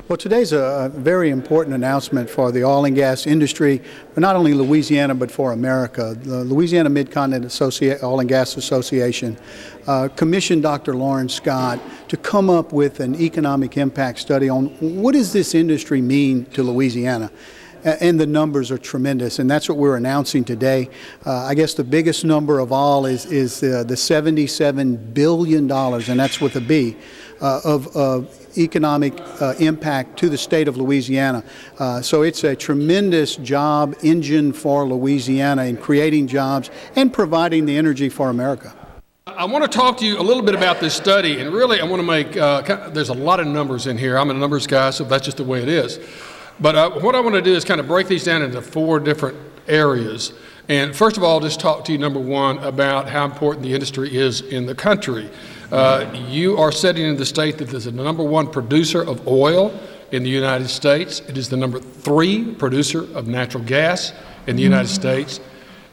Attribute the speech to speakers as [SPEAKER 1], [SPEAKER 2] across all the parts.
[SPEAKER 1] Well, today's a very important announcement for the oil and gas industry, but not only Louisiana, but for America. The Louisiana Mid-Continent Oil and Gas Association commissioned Dr. Loren Scott to come up with an economic impact study on what does this industry mean to Louisiana. And the numbers are tremendous, and that's what we're announcing today. I guess the biggest number of all is the $77 billion, and that's with a B, of economic impact to the state of Louisiana. So it's a tremendous job engine for Louisiana in creating jobs and providing the energy for America.
[SPEAKER 2] I want to talk to you a little bit about this study, and really I want to make, there's a lot of numbers in here. I'm a numbers guy, so that's just the way it is. But what I want to do is kind of break these down into 4 different areas. And first of all, just talk to you, number one, about how important the industry is in the country. You are sitting in the state that is the #1 producer of oil in the United States. It is the #3 producer of natural gas in the United States.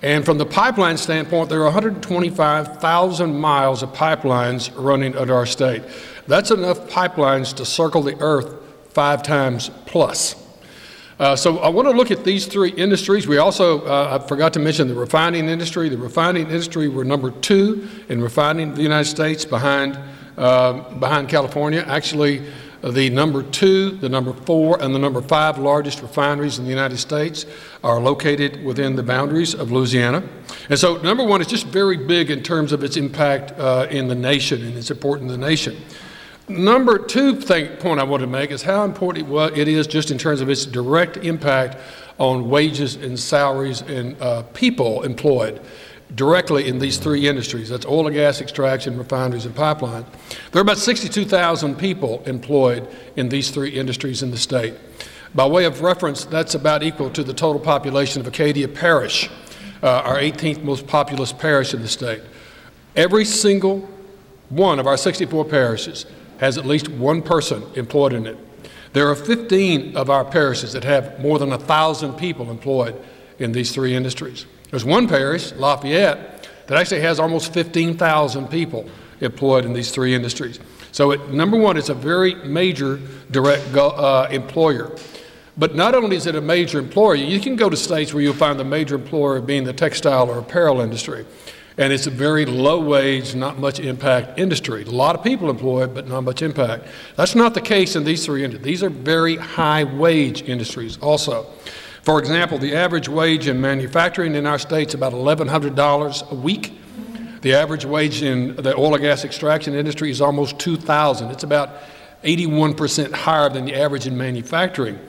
[SPEAKER 2] And from the pipeline standpoint, there are 125,000 miles of pipelines running under our state. That's enough pipelines to circle the earth 5 times plus. So I want to look at these 3 industries. We also, I forgot to mention the refining industry. The refining industry, we're #2 in refining in the United States behind California. Actually, the #2, the #4, and the #5 largest refineries in the United States are located within the boundaries of Louisiana. And so #1 is just very big in terms of its impact in the nation, and it's important to the nation. #2 point I want to make is how important it is just in terms of its direct impact on wages and salaries and people employed directly in these 3 industries. That's oil and gas extraction, refineries, and pipelines. There are about 62,000 people employed in these 3 industries in the state. By way of reference, that's about equal to the total population of Acadia Parish, our 18th most populous parish in the state. Every single one of our 64 parishes has at least 1 person employed in it. There are 15 of our parishes that have more than 1,000 people employed in these 3 industries. There's 1 parish, Lafayette, that actually has almost 15,000 people employed in these 3 industries. So #1, it's a very major direct employer. But not only is it a major employer, you can go to states where you'll find the major employer being the textile or apparel industry. And it's a very low-wage, not much impact industry. A lot of people employed, but not much impact. That's not the case in these 3 industries. These are very high-wage industries also. For example, the average wage in manufacturing in our state is about $1,100 a week. The average wage in the oil and gas extraction industry is almost $2,000. It's about 81% higher than the average in manufacturing.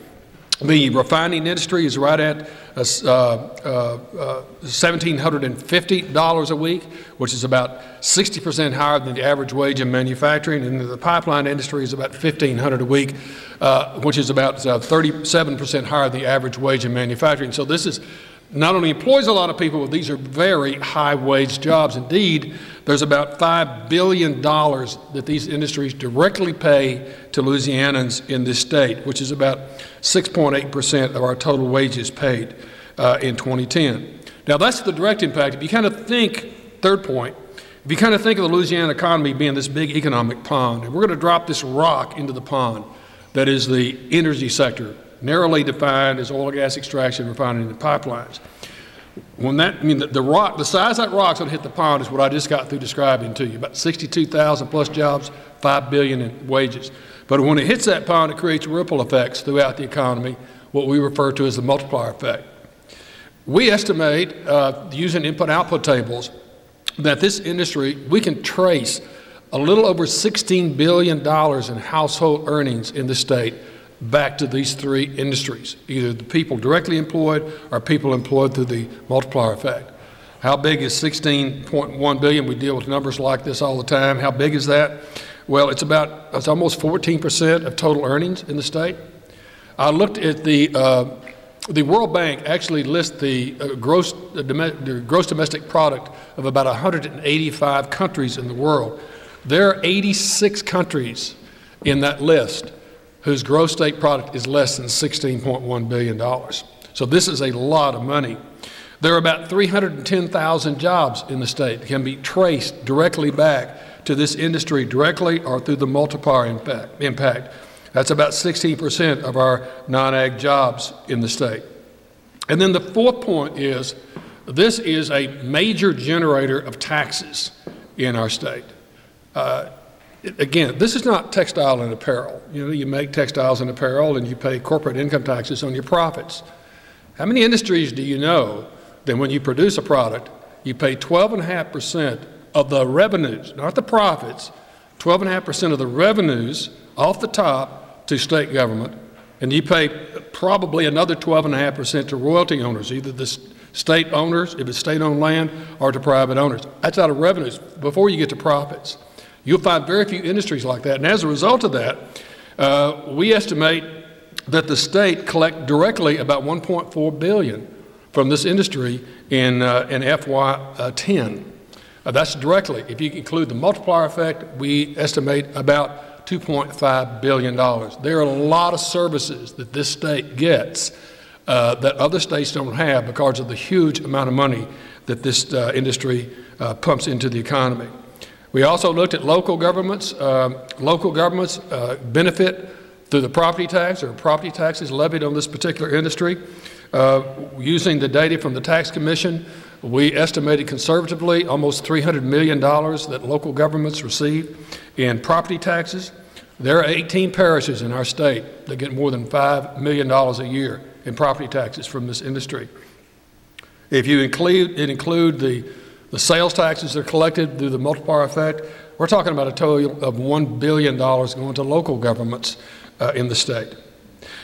[SPEAKER 2] The refining industry is right at $1,750 a week, which is about 60% higher than the average wage in manufacturing. And the pipeline industry is about $1,500 a week, which is about 37% higher than the average wage in manufacturing. So this is not only employs a lot of people, but these are very high-wage jobs. Indeed, there's about $5 billion that these industries directly pay to Louisianans in this state, which is about 6.8% of our total wages paid in 2010. Now, that's the direct impact. If you kind of think, 3rd point, if you kind of think of the Louisiana economy being this big economic pond, and we're going to drop this rock into the pond that is the energy sector, narrowly defined as oil and gas extraction, refining, and pipelines. When that, I mean, the size of that rock's going to hit the pond is what I just got through describing to you, about 62,000 plus jobs, $5 billion in wages. But when it hits that pond, it creates ripple effects throughout the economy, what we refer to as the multiplier effect. We estimate, using input-output tables, that this industry, we can trace a little over $16 billion in household earnings in the state back to these 3 industries, either the people directly employed or people employed through the multiplier effect. How big is 16.1 billion? We deal with numbers like this all the time. How big is that? Well, it's almost 14% of total earnings in the state. I looked at the World Bank actually lists the gross domestic product of about 185 countries in the world. There are 86 countries in that list whose gross state product is less than $16.1 billion. So this is a lot of money. There are about 310,000 jobs in the state that can be traced directly back to this industry directly or through the multiplier impact. That's about 16% of our non-ag jobs in the state. And then the fourth point is, this is a major generator of taxes in our state. Again, this is not textile and apparel. You know, you make textiles and apparel and you pay corporate income taxes on your profits. How many industries do you know that when you produce a product, you pay 12.5% of the revenues, not the profits, 12.5% of the revenues off the top to state government, and you pay probably another 12.5% to royalty owners, either the state owners, if it's state-owned land, or to private owners. That's out of revenues before you get to profits. You'll find very few industries like that. And as a result of that, we estimate that the state collect directly about $1.4 billion from this industry in FY10. That's directly. If you include the multiplier effect, we estimate about $2.5 billion. There are a lot of services that this state gets that other states don't have because of the huge amount of money that this industry pumps into the economy. We also looked at local governments. Local governments benefit through the property tax or property taxes levied on this particular industry. Using the data from the Tax Commission, we estimated conservatively almost $300 million that local governments receive in property taxes. There are 18 parishes in our state that get more than $5 million a year in property taxes from this industry. If you include the sales taxes that are collected through the multiplier effect, we're talking about a total of $1 billion going to local governments in the state.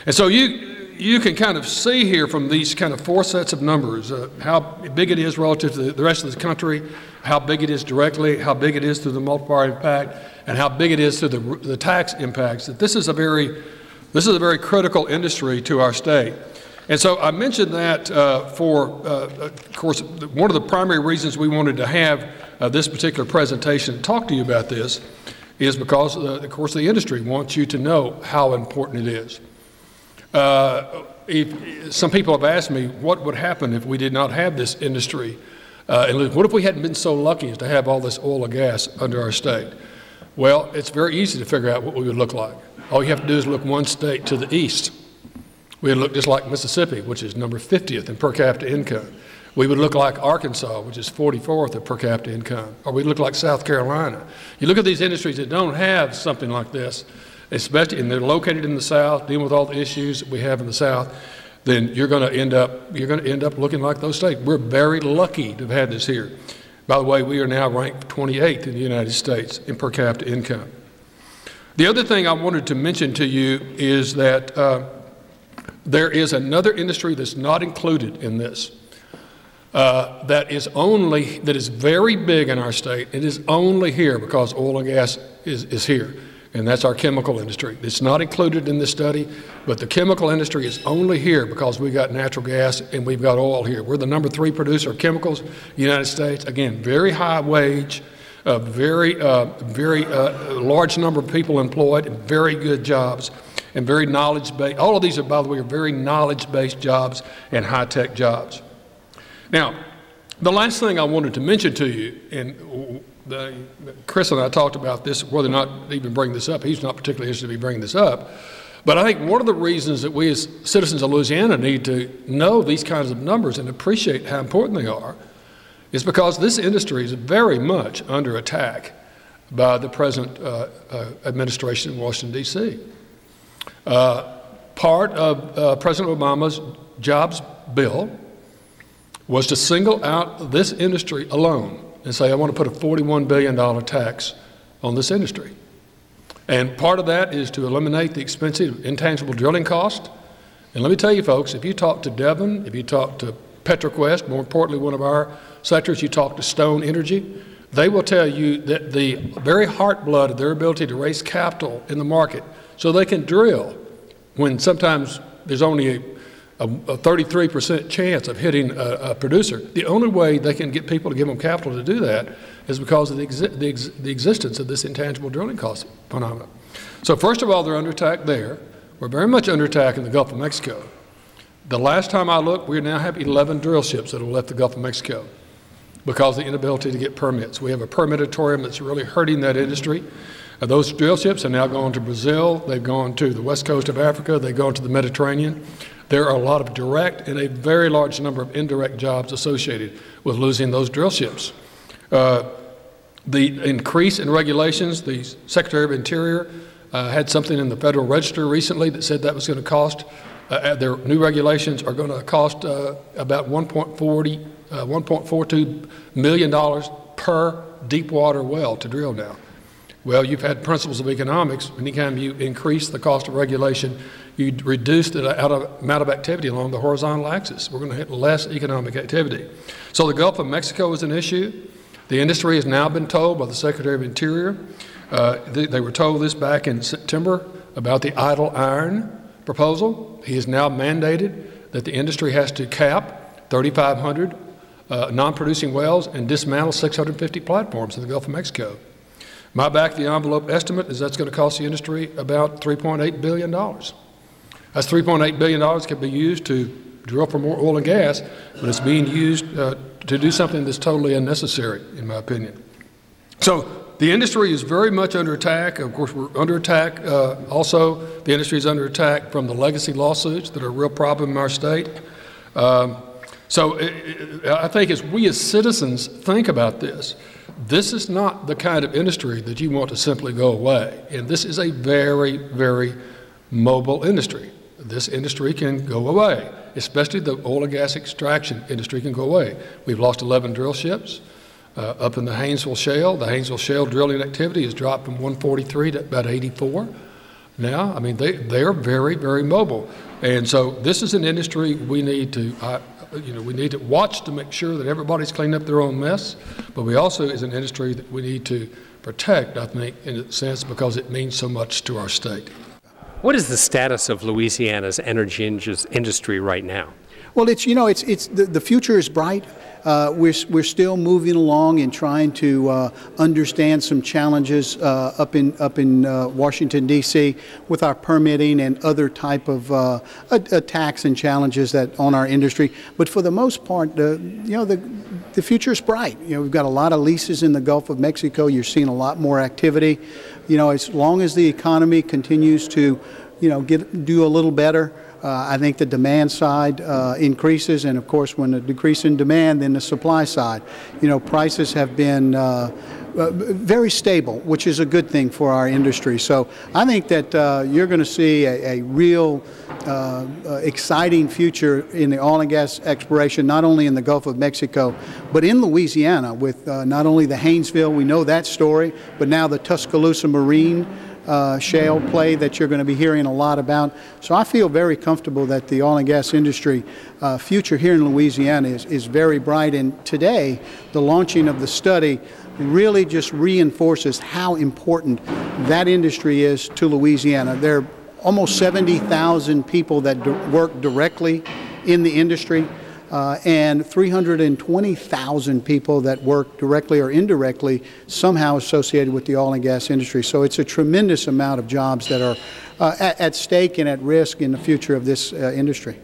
[SPEAKER 2] And so you can kind of see here from these kind of four sets of numbers how big it is relative to the rest of the country, how big it is directly, how big it is through the multiplier impact, and how big it is through the tax impacts. That this is a very critical industry to our state. And so I mentioned that of course, one of the primary reasons we wanted to have this particular presentation and talk to you about this is because, of course, the industry wants you to know how important it is. Some people have asked me what would happen if we did not have this industry. And what if we hadn't been so lucky as to have all this oil and gas under our state? Well, it's very easy to figure out what we would look like. All you have to do is look one state to the east. We would look just like Mississippi, which is number 50th in per capita income. We would look like Arkansas, which is 44th in per capita income. Or we'd look like South Carolina. You look at these industries that don't have something like this, especially, and they're located in the South, dealing with all the issues that we have in the South, then you're going to end up looking like those states. We're very lucky to have had this here. By the way, we are now ranked 28th in the United States in per capita income. The other thing I wanted to mention to you is that there is another industry that's not included in this that is very big in our state. It is only here because oil and gas is here, and that's our chemical industry. It's not included in this study, but the chemical industry is only here because we got natural gas and we've got oil here. We're the number 3 producer of chemicals in the United States. Again, very high wage, very large number of people employed, and very good jobs. And very knowledge-based. All of these, by the way, are very knowledge-based jobs and high-tech jobs. Now, the last thing I wanted to mention to you, and Chris and I talked about this, whether or not even bring this up. He's not particularly interested in me bringing this up. But I think one of the reasons that we as citizens of Louisiana need to know these kinds of numbers and appreciate how important they are is because this industry is very much under attack by the present administration in Washington, D.C. Part of President Obama's jobs bill was to single out this industry alone and say, I want to put a $41 billion tax on this industry. And part of that is to eliminate the expensive intangible drilling cost. And let me tell you folks, if you talk to Devon, if you talk to PetroQuest, more importantly one of our sectors, you talk to Stone Energy, they will tell you that the very heartblood of their ability to raise capital in the market so they can drill when sometimes there's only a 33% chance of hitting a producer. The only way they can get people to give them capital to do that is because of the existence of this intangible drilling cost phenomenon. So first of all, they're under attack there. We're very much under attack in the Gulf of Mexico. The last time I looked, we now have 11 drill ships that have left the Gulf of Mexico because of the inability to get permits. We have a permitatorium that's really hurting that industry. Those drill ships have now gone to Brazil, they've gone to the west coast of Africa, they've gone to the Mediterranean. There are a lot of direct and a very large number of indirect jobs associated with losing those drill ships. The increase in regulations, the Secretary of Interior had something in the Federal Register recently that said that was going to cost, their new regulations are going to cost about $1.42 million per deep water well to drill now. Well, you've had principles of economics. Anytime you increase the cost of regulation, you reduce the amount of activity along the horizontal axis. We're going to hit less economic activity. So the Gulf of Mexico is an issue. The industry has now been told by the Secretary of Interior. They were told this back in September about the idle iron proposal. He has now mandated that the industry has to cap 3,500 non-producing wells and dismantle 650 platforms in the Gulf of Mexico. My back-of-the-envelope estimate is that's going to cost the industry about $3.8 billion. That's $3.8 billion that can be used to drill for more oil and gas, but it's being used to do something that's totally unnecessary, in my opinion. So the industry is very much under attack. Of course, we're under attack. Also, the industry is under attack from the legacy lawsuits that are a real problem in our state. So I think as we as citizens think about this, this is not the kind of industry that you want to simply go away. And this is a very, very mobile industry. This industry can go away, especially the oil and gas extraction industry can go away. We've lost 11 drill ships up in the Haynesville Shale. The Haynesville Shale drilling activity has dropped from 143 to about 84 now. I mean, they are very, very mobile. And so this is an industry we need to we need to watch to make sure that everybody's cleaned up their own mess, but we also is an industry that we need to protect, I think, in a sense, because it means so much to our state.
[SPEAKER 3] What is the status of Louisiana's energy industry right now?
[SPEAKER 1] Well, it's the future is bright. We're still moving along and trying to understand some challenges up in Washington D.C. with our permitting and other type of attacks and challenges that on our industry. But for the most part, the future is bright. We've got a lot of leases in the Gulf of Mexico. You're seeing a lot more activity. As long as the economy continues to do a little better. I think the demand side increases, and of course when the decrease in demand, then the supply side. Prices have been very stable, which is a good thing for our industry. So I think that you're going to see a real exciting future in the oil and gas exploration, not only in the Gulf of Mexico, but in Louisiana with not only the Haynesville, we know that story, but now the Tuscaloosa Marine shale play that you're going to be hearing a lot about. So I feel very comfortable that the oil and gas industry future here in Louisiana is very bright. And today, the launching of the study really just reinforces how important that industry is to Louisiana. There are almost 70,000 people that work directly in the industry. And 320,000 people that work directly or indirectly somehow associated with the oil and gas industry. So it's a tremendous amount of jobs that are at stake and at risk in the future of this industry.